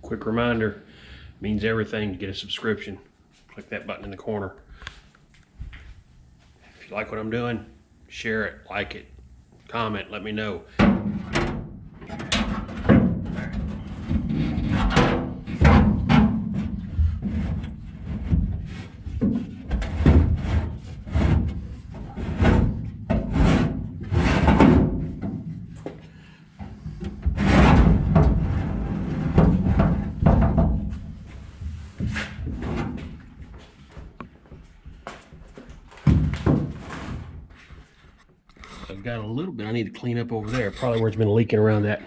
quick reminder, means everything to get a subscription. Click that button in the corner. If you like what I'm doing, share it, like it, comment, let me know. I've got a little bit I need to clean up over there, probably where it's been leaking around that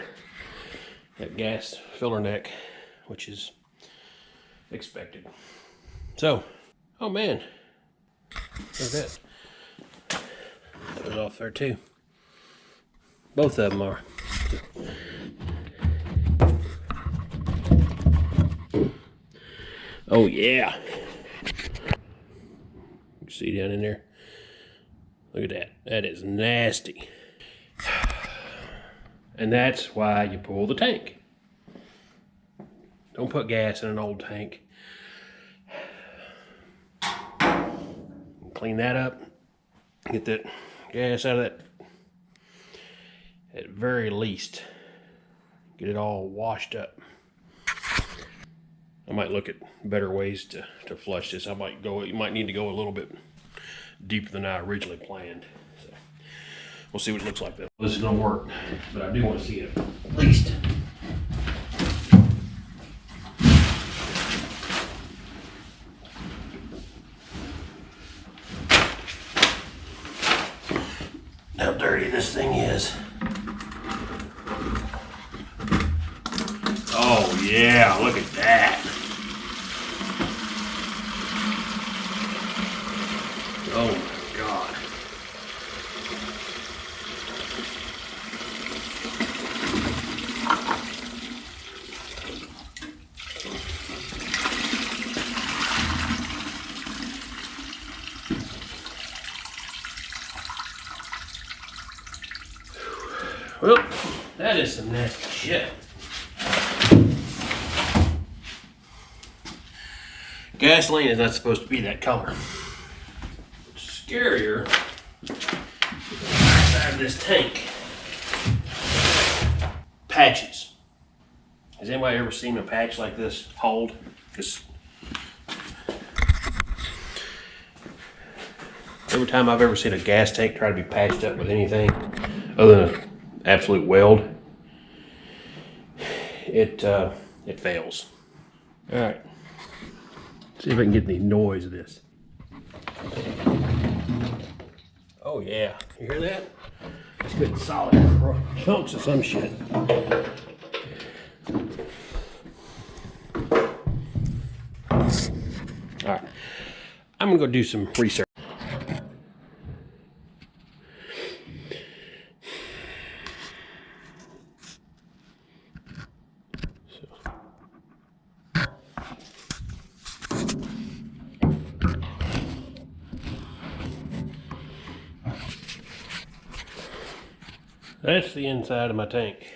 gas filler neck, which is expected. So, oh man, look at that. That was off there too. Both of them are. Oh yeah. You see down in there? Look at that. That is nasty. And that's why you pull the tank. Don't put gas in an old tank. Clean that up. Get that gas out of that. At very least, get it all washed up. I might look at better ways to flush this. You might need to go a little bit deeper than I originally planned. So we'll see what it looks like though. This is gonna work, but I do want to see it at least. How dirty this thing is. Oh yeah, look at that. Oh my God. Well, that is some nasty shit. Gasoline is not supposed to be that color. What's scarier inside this tank. Patches. Has anybody ever seen a patch like this hold? Because every time I've ever seen a gas tank try to be patched up with anything other than an absolute weld, it fails. All right. See if I can get any noise of this. Oh yeah, you hear that? It's good solid chunks of some shit. All right, I'm gonna go do some research. That's the inside of my tank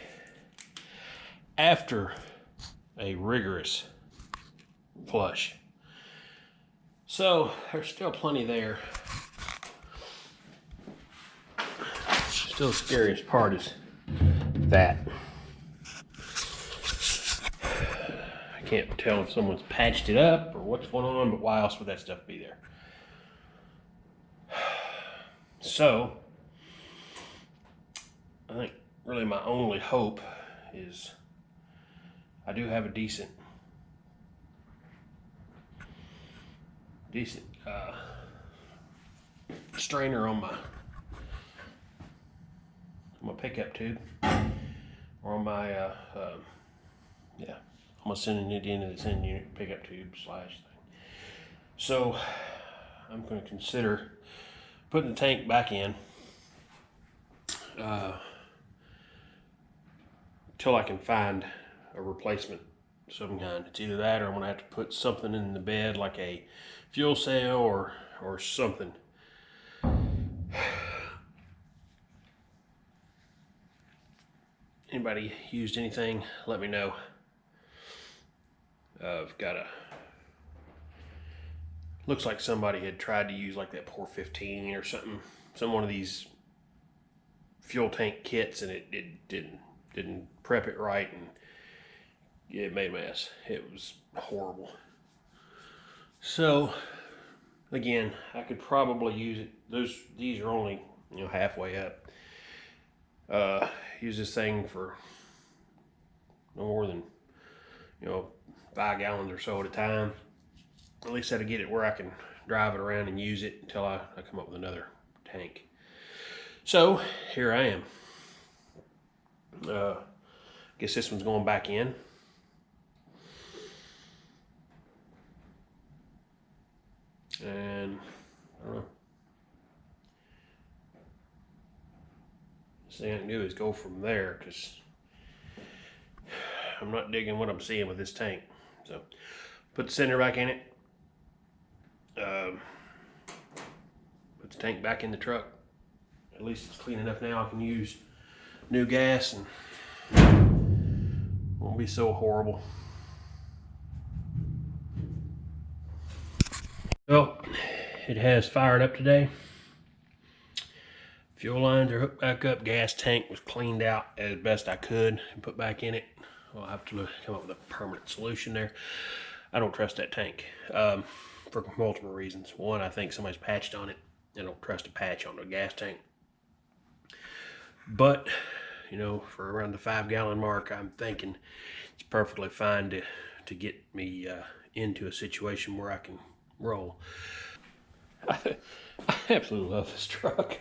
after a rigorous flush. So there's still plenty there. Still the scariest part is that. I can't tell if someone's patched it up or what's going on, but why else would that stuff be there? So I think really my only hope is I do have a decent strainer on my pickup tube, or on my yeah, I'm gonna send it into this end unit pickup tube slash thing. So I'm going to consider putting the tank back in till I can find a replacement of some kind. It's either that or I'm going to have to put something in the bed like a fuel cell or something. Anybody used anything, let me know. I've got a, looks like somebody had tried to use like that Pour 15 or something, some one of these fuel tank kits, and it didn't prep it right, and it made a mess. It was horrible. So again, I could probably use it. These are only, you know, halfway up. Use this thing for no more than, you know, 5 gallons or so at a time. At least that'll get it where I can drive it around and use it until I come up with another tank. So here I am. Guess this one's going back in. And I don't know. The thing I can do is go from there, because I'm not digging what I'm seeing with this tank. So put the center back in it. Put the tank back in the truck. At least it's clean enough now I can use new gas and won't be so horrible. Well, it has fired up today. Fuel lines are hooked back up. Gas tank was cleaned out as best I could and put back in it. I'll have to come up with a permanent solution there. I don't trust that tank for multiple reasons. One, I think somebody's patched on it. I don't trust a patch on a gas tank. But, you know, for around the 5 gallon mark, I'm thinking it's perfectly fine to get me into a situation where I can roll. I absolutely love this truck.